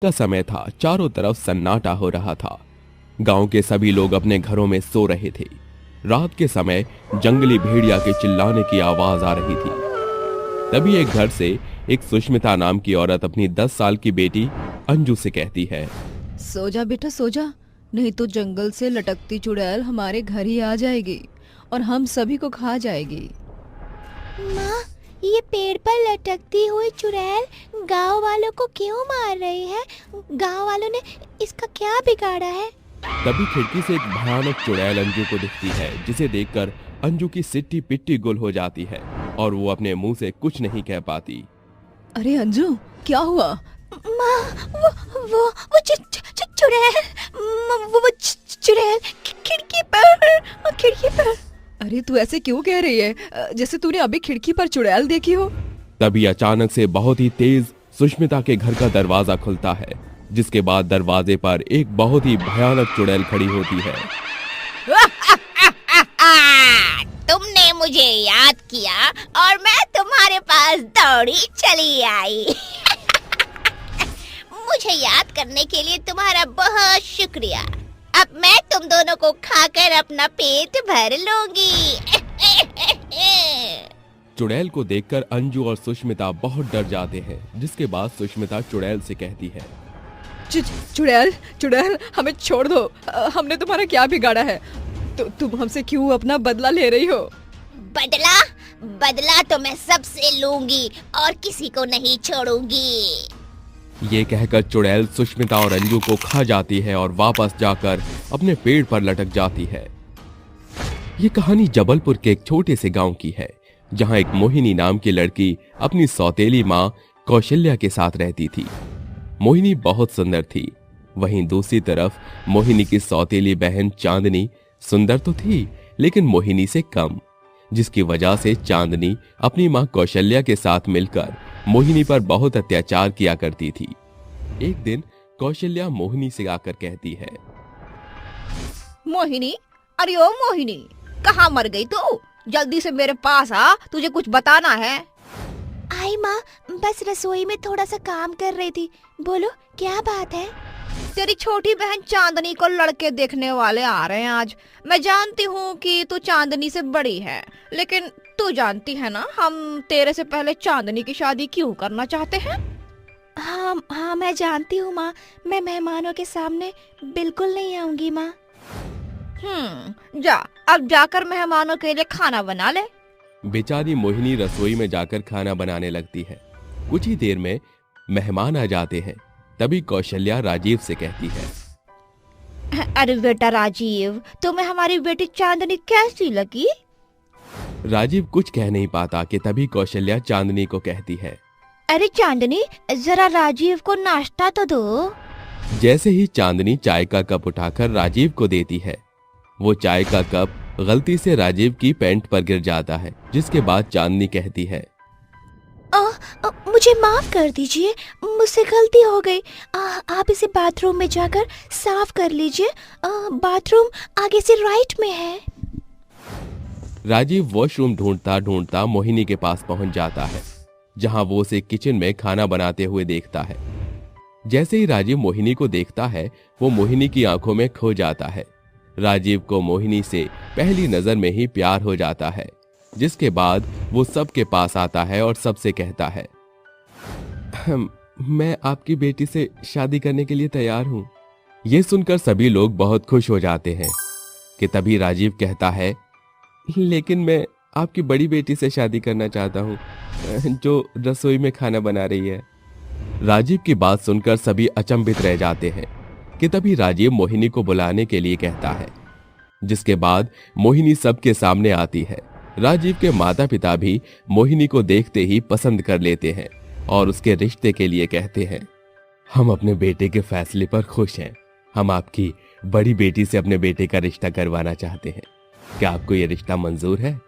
का समय था। चारों तरफ सन्नाटा हो रहा था। गांव के सभी लोग अपने घरों में सो रहे थे। रात के समय जंगली भेड़िया के चिल्लाने की आवाज आ रही थी। तभी एक घर से एक सुष्मिता नाम की औरत अपनी 10 साल की बेटी अंजू से कहती है, सो जा बेटा सो जा, नहीं तो जंगल से लटकती चुड़ैल हमारे घर ही आ जाएगी और हम सभी को खा जाएगी। माँ, ये पेड़ पर लटकती हुई चुड़ैल गांव वालों को क्यों मार रही है? गांव वालों ने इसका क्या बिगाड़ा है? तभी खिड़की से एक भयानक चुड़ैल अंजू को दिखती है, जिसे देखकर अंजू की सिट्टी पिट्टी गुल हो जाती है और वो अपने मुंह से कुछ नहीं कह पाती। अरे अंजू, क्या हुआ? माँ, वो चुड़ैल, वो चुड़ैल खिड़की पर। अरे तू ऐसे क्यों कह रही है, जैसे तूने अभी खिड़की पर चुड़ैल देखी हो। तभी अचानक से बहुत ही तेज सुष्मिता के घर का दरवाजा खुलता है, जिसके बाद दरवाजे पर एक बहुत ही भयानक चुड़ैल खड़ी होती है। तुमने मुझे याद किया और मैं तुम्हारे पास दौड़ी चली आई। मुझे याद करने के लिए तुम्हारा बहुत शुक्रिया। अब मैं तुम दोनों को खाकर अपना पेट भर लूंगी। चुड़ैल को देखकर अंजू और सुष्मिता बहुत डर जाते हैं, जिसके बाद सुष्मिता चुड़ैल से कहती है, चुड़ैल हमें छोड़ दो, हमने तुम्हारा क्या बिगाड़ा है? तुम हमसे क्यों अपना बदला ले रही हो? बदला तो मैं सबसे लूंगी और किसी को नहीं छोड़ूंगी। ये कहकर चुड़ैल सुष्मिता और अंजू को खा जाती है और वापस जाकर अपने पेड़ पर लटक जाती है। ये कहानी जबलपुर के एक छोटे से गांव की है, जहां एक मोहिनी नाम की लड़की अपनी सौतेली माँ कौशल्या के साथ रहती थी। मोहिनी बहुत सुंदर थी। वहीं दूसरी तरफ मोहिनी की सौतेली बहन चांदनी सुंदर तो थी, लेकिन मोहिनी से कम, जिसकी वजह से चांदनी अपनी माँ कौशल्या के साथ मिलकर मोहिनी पर बहुत अत्याचार किया करती थी। एक दिन कौशल्या मोहिनी से आकर कहती है, मोहिनी, अरे ओ मोहिनी, कहाँ मर गई तू? जल्दी से मेरे पास आ, तुझे कुछ बताना है। आई माँ, बस रसोई में थोड़ा सा काम कर रही थी। बोलो, क्या बात है? तेरी छोटी बहन चांदनी को लड़के देखने वाले आ रहे हैं आज। मैं जानती हूँ कि तू चांदनी से बड़ी है, लेकिन तू जानती है ना हम तेरे से पहले चांदनी की शादी क्यों करना चाहते हैं? हाँ, मैं जानती हूँ माँ। मैं मेहमानों के सामने बिल्कुल नहीं आऊंगी माँ। जा, अब जाकर मेहमानों के लिए खाना बना ले। बेचारी मोहिनी रसोई में जाकर खाना बनाने लगती है। कुछ ही देर में मेहमान आ जाते हैं। तभी कौशल्या राजीव से कहती है, अरे बेटा राजीव, तुम्हें हमारी बेटी चांदनी कैसी लगी? राजीव कुछ कह नहीं पाता कि तभी कौशल्या चांदनी को कहती है, अरे चांदनी, जरा राजीव को नाश्ता तो दो। जैसे ही चांदनी चाय का कप उठाकर राजीव को देती है, वो चाय का कप गलती से राजीव की पैंट पर गिर जाता है, जिसके बाद चांदनी कहती है, मुझे माफ कर दीजिए, मुझसे गलती हो गई। आप इसे बाथरूम में जाकर साफ कर लीजिए। बाथरूम आगे से राइट में है। राजीव वॉशरूम ढूंढता ढूंढता मोहिनी के पास पहुंच जाता है, जहां वो उसे किचन में खाना बनाते हुए देखता है। जैसे ही राजीव मोहिनी को देखता है, वो मोहिनी की आंखों में खो जाता है। राजीव को मोहिनी से पहली नजर में ही प्यार हो जाता है, जिसके बाद वो सबके पास आता है और सबसे कहता है, मैं आपकी बेटी से शादी करने के लिए तैयार हूं। ये सुनकर सभी लोग बहुत खुश हो जाते हैं कि तभी राजीव कहता है, लेकिन मैं आपकी बड़ी बेटी से शादी करना चाहता हूं, जो रसोई में खाना बना रही है। राजीव की बात सुनकर सभी अचंभित रह जाते हैं कि तभी राजीव मोहिनी को बुलाने के लिए कहता है, जिसके बाद मोहिनी सबके सामने आती है। राजीव के माता पिता भी मोहिनी को देखते ही पसंद कर लेते हैं और उसके रिश्ते के लिए कहते हैं, हम अपने बेटे के फैसले पर खुश हैं। हम आपकी बड़ी बेटी से अपने बेटे का रिश्ता करवाना चाहते हैं। क्या आपको यह रिश्ता मंजूर है?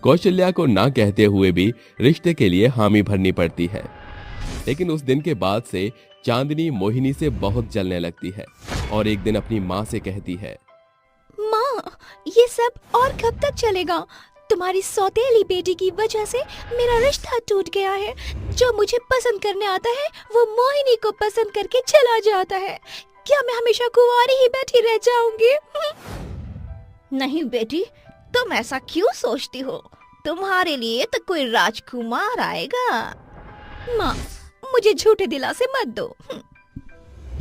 कौशल्या को ना कहते हुए भी रिश्ते के लिए हामी भरनी पड़ती है। लेकिन उस दिन के बाद से चांदनी मोहिनी से बहुत जलने लगती है और एक दिन अपनी माँ से कहती है, माँ, ये सब और कब तक चलेगा? तुम्हारी सौतेली बेटी की वजह से मेरा रिश्ता टूट गया है। जो मुझे पसंद करने आता है वो मोहिनी को पसंद करके चला जाता है। क्या मैं हमेशा कुंवारी ही बैठी रह जाऊंगी? नहीं बेटी, तुम ऐसा क्यों सोचती हो? तुम्हारे लिए तो कोई राजकुमार आएगा। माँ, मुझे झूठे दिलासे मत दो।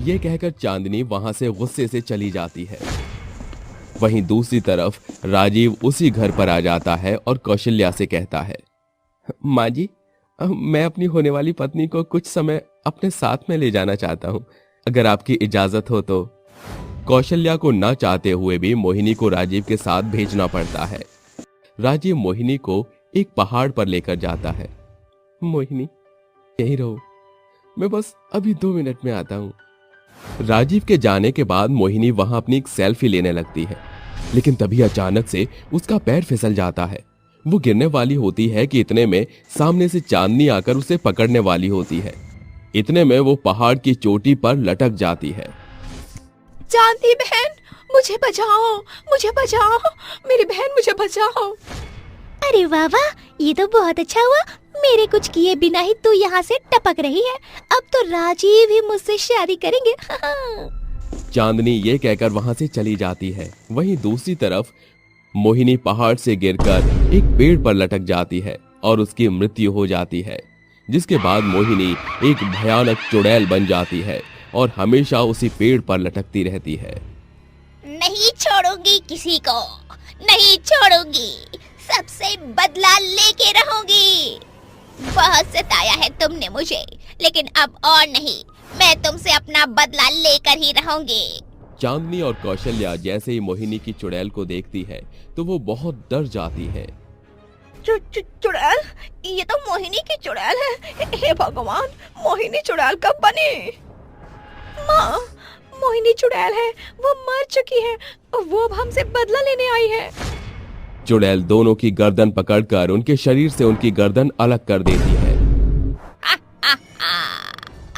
ये कहकर चांदनी वहां से गुस्से से चली जाती है। वहीं दूसरी तरफ राजीव उसी घर पर आ जाता है और कौशल्या से कहता है, माँ जी, मैं अपनी होने वाली पत्नी को कुछ समय अपने साथ में ले जाना चाहता हूँ, अगर आपकी इजाजत हो तो। कौशल्या को न चाहते हुए भी मोहिनी को राजीव के साथ भेजना पड़ता है। राजीव मोहिनी को एक पहाड़ पर लेकर जाता है। मोहिनी, यहीं रहो, मैं बस अभी 2 मिनट में आता हूँ। राजीव के जाने के बाद मोहिनी वहां अपनी एक सेल्फी लेने लगती है, लेकिन तभी अचानक से उसका पैर फिसल जाता है। वो गिरने वाली होती है कि इतने में सामने से चांदनी आकर उसे पकड़ने वाली होती है। इतने में वो पहाड़ की चोटी पर लटक जाती है। चांदी बहन, मुझे बचाओ, मुझे बचाओ, मेरी बहन मुझे बचाओ। अरे वाह वाह, ये तो बहुत अच्छा हुआ। मेरे कुछ किए बिना ही तू यहाँ से टपक रही है। अब तो राजीव ही मुझसे शादी करेंगे। चांदनी ये कहकर वहां से चली जाती है। वहीं दूसरी तरफ मोहिनी पहाड़ से गिरकर एक पेड़ पर लटक जाती है और उसकी मृत्यु हो जाती है, जिसके बाद मोहिनी एक भयानक चुड़ैल बन जाती है और हमेशा उसी पेड़ पर लटकती रहती है। नहीं छोड़ूंगी किसी को, नहीं छोड़ूंगी, सबसे बदला लेके रहूंगी। बहुत सताया है तुमने मुझे, लेकिन अब और नहीं, मैं तुमसे अपना बदला लेकर ही रहूंगी। चांदनी और कौशल्या जैसे ही मोहिनी की चुड़ैल को देखती है तो वो बहुत डर जाती है। चुड़ैल? ये तो मोहिनी की चुड़ैल है। हे भगवान, मोहिनी चुड़ैल कब बनी? माँ, मोहिनी चुड़ैल है, वो मर चुकी है, वो अब हमसे बदला लेने आई है। चुड़ैल दोनों की गर्दन पकड़कर उनके शरीर से उनकी गर्दन अलग कर देती है।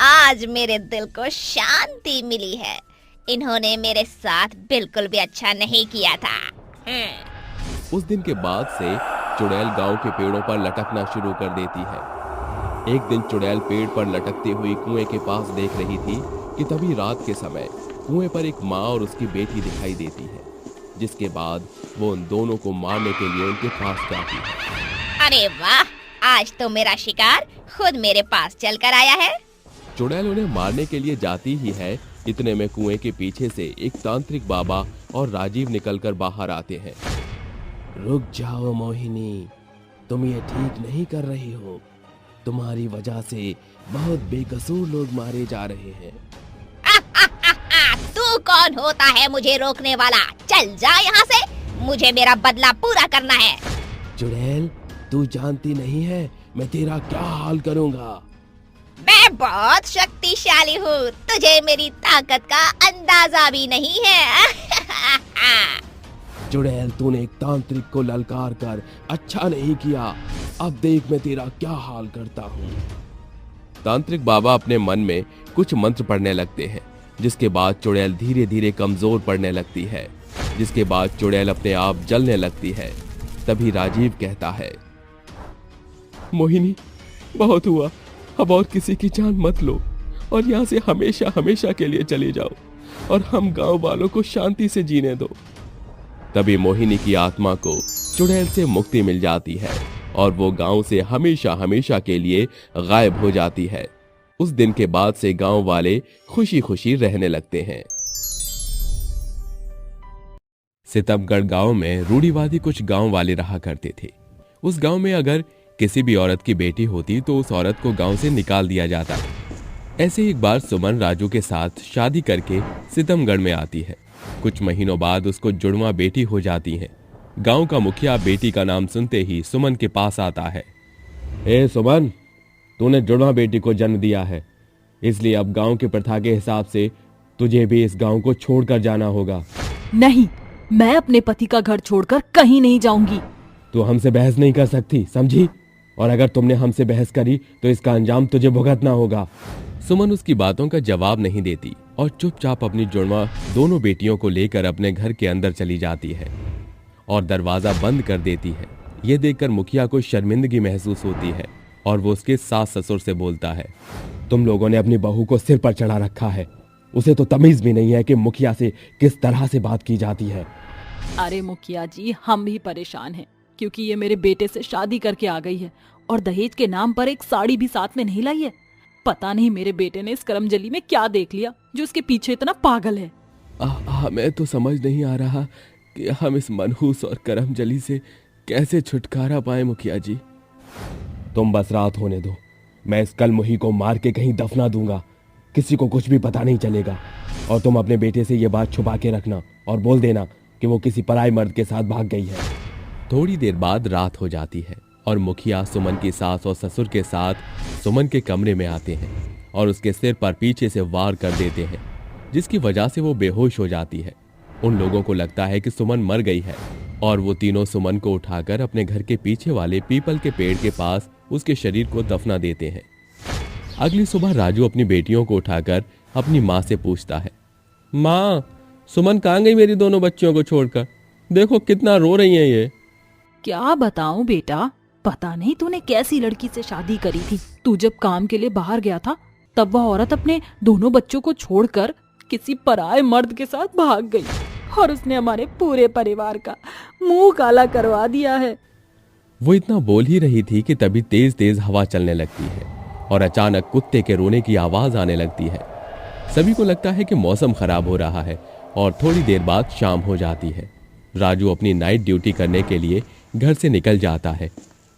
आज मेरे दिल को शांति मिली है। इन्होंने मेरे साथ बिल्कुल भी अच्छा नहीं किया था। उस दिन के बाद से चुड़ैल गांव के पेड़ों पर लटकना शुरू कर देती है। एक दिन चुड़ैल पेड़ पर लटकती हुई कुएं के पास देख रही थी कि तभी रात के समय कुएं पर एक माँ और उसकी बेटी दिखाई देती है, जिसके बाद वो उन दोनों को मारने के लिए उनके पास जाती है। अरे वाह, आज तो मेरा शिकार खुद मेरे पास चलकर आया है। चुड़ैल उन्हें मारने के लिए जाती ही है, इतने में कुएं के पीछे से एक तांत्रिक बाबा और राजीव निकलकर बाहर आते हैं। रुक जाओ मोहिनी, तुम ये ठीक नहीं कर रही हो। तुम्हारी वजह से बहुत बेकसूर लोग मारे जा रहे हैं। तू कौन होता है मुझे रोकने वाला? चल जा यहाँ से, मुझे मेरा बदला पूरा करना है। चुड़ैल, तू जानती नहीं है मैं तेरा क्या हाल करूँगा। मैं बहुत शक्तिशाली हूँ, तुझे मेरी ताकत का अंदाजा भी नहीं है। चुड़ैल, तूने एक तांत्रिक को ललकार कर अच्छा नहीं किया। अब देख मैं तेरा क्या हाल करता हूँ। तांत्रिक बाबा अपने मन में कुछ मंत्र पढ़ने लगते हैं, जिसके बाद चुड़ैल धीरे धीरे कमजोर पड़ने लगती है, जिसके बाद चुड़ैल अपने आप जलने लगती है। तभी राजीव कहता है, मोहिनी, बहुत हुआ, अब और किसी की जान मत लो और यहाँ से हमेशा हमेशा के लिए चले जाओ और हम गांव वालों को शांति से जीने दो। तभी मोहिनी की आत्मा को चुड़ैल से मुक्ति मिल जाती है और वो गांव से हमेशा हमेशा के लिए गायब हो जाती है। उस दिन के बाद से गांव वाले खुशी खुशी रहने लगते हैं। सितमगढ़ गांव में रूढ़िवादी कुछ गांव वाले रहा करते थे। उस गांव में अगर किसी भी औरत की बेटी होती तो उस औरत को गांव से निकाल दिया जाता। ऐसे एक बार सुमन राजू के साथ शादी करके सितमगढ़ में आती है। कुछ महीनों बाद उसको जुड़वा बेटी हो जाती है। गांव का मुखिया बेटी का नाम सुनते ही सुमन के पास आता है। ए सुमन, तूने जुड़वा बेटी को जन्म दिया है, इसलिए अब गांव की प्रथा के हिसाब से तुझे भी इस गांव को छोड़कर जाना होगा। नहीं, मैं अपने पति का घर छोड़कर कहीं नहीं जाऊंगी। तू हमसे बहस नहीं कर सकती, समझी? और अगर तुमने हमसे बहस करी तो इसका अंजाम तुझे भुगतना होगा। सुमन उसकी बातों का जवाब नहीं देती और चुपचाप अपनी जुड़वा दोनों बेटियों को लेकर अपने घर के अंदर चली जाती है और दरवाजा बंद कर देती है। ये देखकर मुखिया को शर्मिंदगी महसूस होती है और वो उसके सास ससुर से बोलता है, तुम लोगों ने अपनी बहू को सिर पर चढ़ा रखा है। उसे तो तमीज भी नहीं है कि मुखिया से किस तरह से बात की जाती है। अरे मुखिया जी, हम भी परेशान हैं क्योंकि ये मेरे बेटे से शादी करके आ गई है और दहेज के नाम पर एक साड़ी भी साथ में नहीं लाई है। पता नहीं मेरे बेटे ने इस करमजली में क्या देख लिया जो उसके पीछे इतना पागल है। हमें तो समझ नहीं आ रहा कि हम इस मनहूस और करमजली से कैसे छुटकारा पाए मुखिया जी। तुम बस रात होने दो, मैं इस कलमुही को मार के कहीं दफना दूंगा, किसी को कुछ भी पता नहीं चलेगा। और तुम अपने बेटे से ये बात छुपा के रखना और बोल देना कि वो किसी पराये मर्द के साथ भाग गई है। थोड़ी देर बाद रात हो जाती है और मुखिया सुमन की सास और ससुर के साथ सुमन के कमरे में आते हैं और उसके सिर पर पीछे से वार कर देते हैं, जिसकी वजह से वो बेहोश हो जाती है। उन लोगों को लगता है कि सुमन मर गई है और वो तीनों सुमन को उठाकर अपने घर के पीछे वाले पीपल के पेड़ के पास उसके शरीर को दफना देते हैं। अगली सुबह राजू अपनी बेटियों को उठाकर अपनी माँ से पूछता है, माँ, सुमन कहाँ गई मेरी दोनों बच्चियों को छोड़कर? देखो कितना रो रही हैं ये। क्या बताऊं बेटा, पता नहीं तूने कैसी लड़की से शादी करी थी। तू जब काम के लिए बाहर गया था तब वह औरत अपने दोनों बच्चों को छोड़कर किसी पराये मर्द के साथ भाग गई और उसने हमारे पूरे परिवार का मुंह काला करवा दिया है। वो इतना बोल ही रही थी कि तभी तेज तेज हवा चलने लगती है और अचानक कुत्ते के रोने की आवाज आने लगती है। सभी को लगता है कि मौसम खराब हो रहा है और थोड़ी देर बाद शाम हो जाती है। राजू अपनी नाइट ड्यूटी करने के लिए घर से निकल जाता है।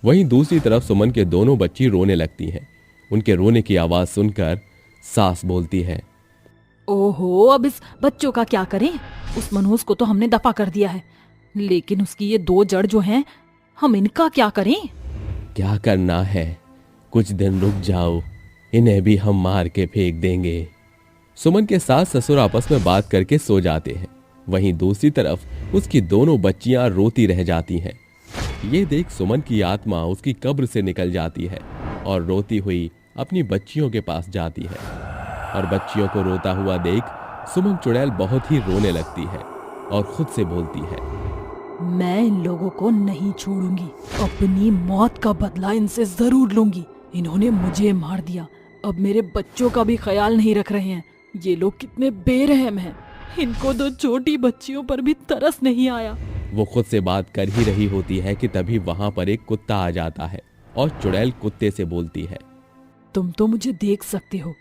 वहीं दूसरी तरफ सुमन के दोनों बच्ची रोने लगती हैं। उनके रोने की आवाज सुनकर सास बोलती है, ओहो, अब इस बच्चों का क्या करें? उस मनहूस को तो हमने दफा कर दिया है, लेकिन उसकी ये दो जड़ जो हैं, हम इनका क्या करें? क्या करना है, कुछ दिन रुक जाओ, इन्हें भी हम मार के फेंक देंगे। सुमन के सास ससुर आपस में बात करके सो जाते हैं। वहीं दूसरी तरफ उसकी दोनों बच्चियां रोती रह जाती हैं। ये देख सुमन की आत्मा उसकी कब्र से निकल जाती है और रोती हुई अपनी बच्चियों के पास जाती है। और बच्चियों को रोता हुआ देख सुमन चुड़ैल बहुत ही रोने लगती है और खुद से बोलती है, मैं इन लोगों को नहीं छोड़ूंगी, अपनी मौत का बदला इनसे जरूर लूंगी। इन्होंने मुझे मार दिया, अब मेरे बच्चों का भी ख्याल नहीं रख रहे हैं। ये लोग कितने बेरहम हैं, इनको दो छोटी बच्चियों पर भी तरस नहीं आया। वो खुद से बात कर ही रही होती है कि तभी वहां पर एक कुत्ता आ जाता है और चुड़ैल कुत्ते से बोलती है, तुम तो मुझे देख सकते हो,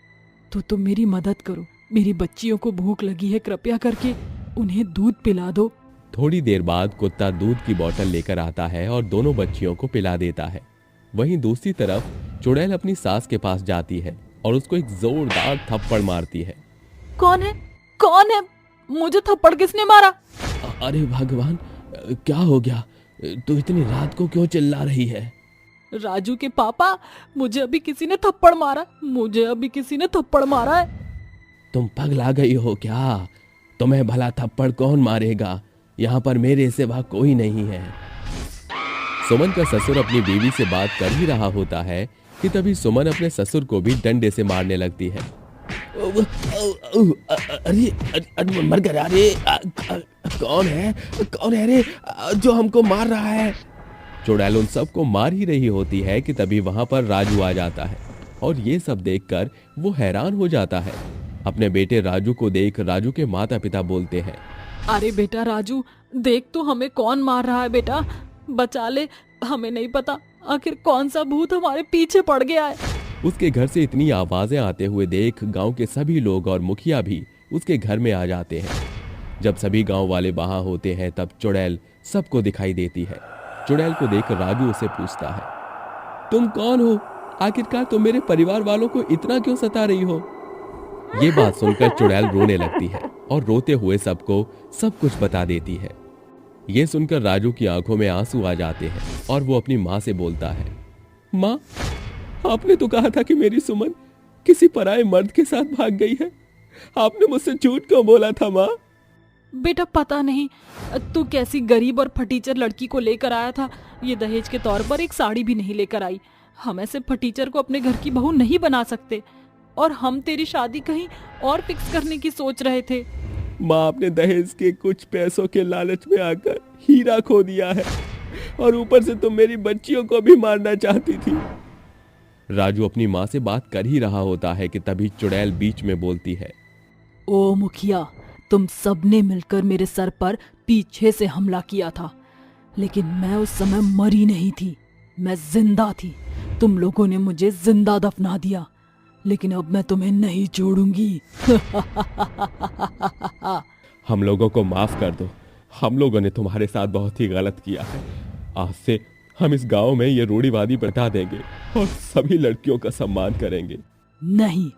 तो तुम मेरी मदद करो। मेरी बच्चियों को भूख लगी है, कृपया करके उन्हें दूध पिला दो। थोड़ी देर बाद कुत्ता दूध की बोतल लेकर आता है और दोनों बच्चियों को पिला देता है। वहीं दूसरी तरफ चुड़ैल अपनी सास के पास जाती है और उसको एक जोरदार थप्पड़ मारती है। कौन है? कौन है? मुझे थप्पड़ किसने मारा? अरे भगवान, क्या हो गया? तू इतनी रात को क्यों चिल्ला रही है? राजू के पापा, मुझे अभी किसी ने थप्पड़ मारा, मुझे अभी किसी ने थप्पड़ मारा है। तुम पगला गई हो क्या? तुम्हें भला थप्पड़ कौन मारेगा? यहाँ पर मेरे सिवा कोई नहीं है। सुमन का ससुर अपनी बीवी से बात कर ही रहा होता है कि तभी सुमन अपने ससुर को भी डंडे से मारने लगती है। अरे मर गया रे, कौन है रे जो हमको मार रहा है? चुड़ैल उन सबको मार ही रही होती है कि तभी वहां पर राजू आ जाता है और ये सब देखकर वो हैरान हो जाता है। अपने बेटे राजू को देख राजू के माता पिता बोलते हैं, अरे बेटा राजू, देख तो हमें कौन मार रहा है, बेटा बचा ले, हमें नहीं पता आखिर कौन सा भूत हमारे पीछे पड़ गया है। उसके घर से इतनी आवाजें आते हुए देख गांव के सभी लोग और मुखिया भी उसके घर में आ जाते हैं। जब सभी गांव वाले वहां होते हैं तब चुड़ैल सबको दिखाई देती है। चुड़ैल को देख राजू उसे पूछता है, तुम कौन हो? आखिरकार तुम मेरे परिवार वालों को इतना क्यों सता रही हो? ये बात सुनकर चुड़ैल रोने लगती है और रोते हुए सबको सब कुछ बता देती है। ये सुनकर राजू की आंखों में आंसू आ जाते हैं और वो अपनी माँ से बोलता है, माँ, आपने तो कहा था कि मेरी सुमन किसी पराये मर्द के साथ भाग गई है। आपने मुझसे झूठ क्यों बोला था माँ? बेटा पता नहीं तू कैसी गरीब और फटीचर लड़की को लेकर आया था। ये दहेज के तौर पर एक साड़ी भी नहीं लेकर आई। हम ऐसे फटीचर को अपने घर की बहू नहीं बना सकते और हम तेरी शादी कहीं और फिक्स करने की सोच रहे थे। माँ, आपने दहेज के कुछ पैसों के लालच में आकर हीरा खो दिया है। और ऊपर से तुम मेरी बच्चियों को भी मारना चाहती थी। राजू अपनी माँ से बात कर ही रहा होता है कि तभी चुड़ैल बीच में बोलती है। ओ मुखिया, तुम सबने मिलकर मेरे सर पर पीछे से हमला किया था, लेकिन मैं उस समय मरी नहीं थी, मैं जिंदा थी। तुम लोगों ने मुझे जिंदा दफना दिया, लेकिन अब मैं तुम्हें नहीं छोड़ूंगी। हम लोगों को माफ कर दो, हम लोगों ने तुम्हारे साथ बहुत ही गलत किया है। आज से हम इस गांव में ये रूढ़िवादी बता देंगे और सभी लड़कियों का सम्मान करेंगे। नहीं,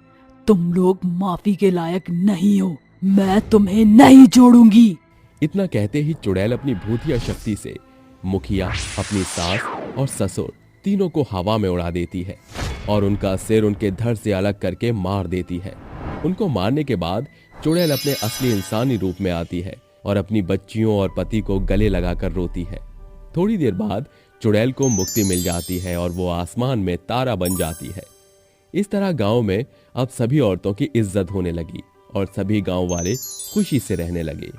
तुम लोग माफी के लायक नहीं हो, मैं तुम्हें नहीं छोड़ूंगी। इतना कहते ही चुड़ैल अपनी भूतिया शक्ति से मुखिया, अपनी सास और ससुर तीनों को हवा में उड़ा देती है और उनका सिर उनके धड़ से अलग करके मार देती है। उनको मारने के बाद चुड़ैल अपने असली इंसानी रूप में आती है और अपनी बच्चियों और पति को गले लगाकर रोती है। थोड़ी देर बाद चुड़ैल को मुक्ति मिल जाती है और वो आसमान में तारा बन जाती है। इस तरह गांव में अब सभी औरतों की इज्जत होने लगी और सभी गांव वाले खुशी से रहने लगे।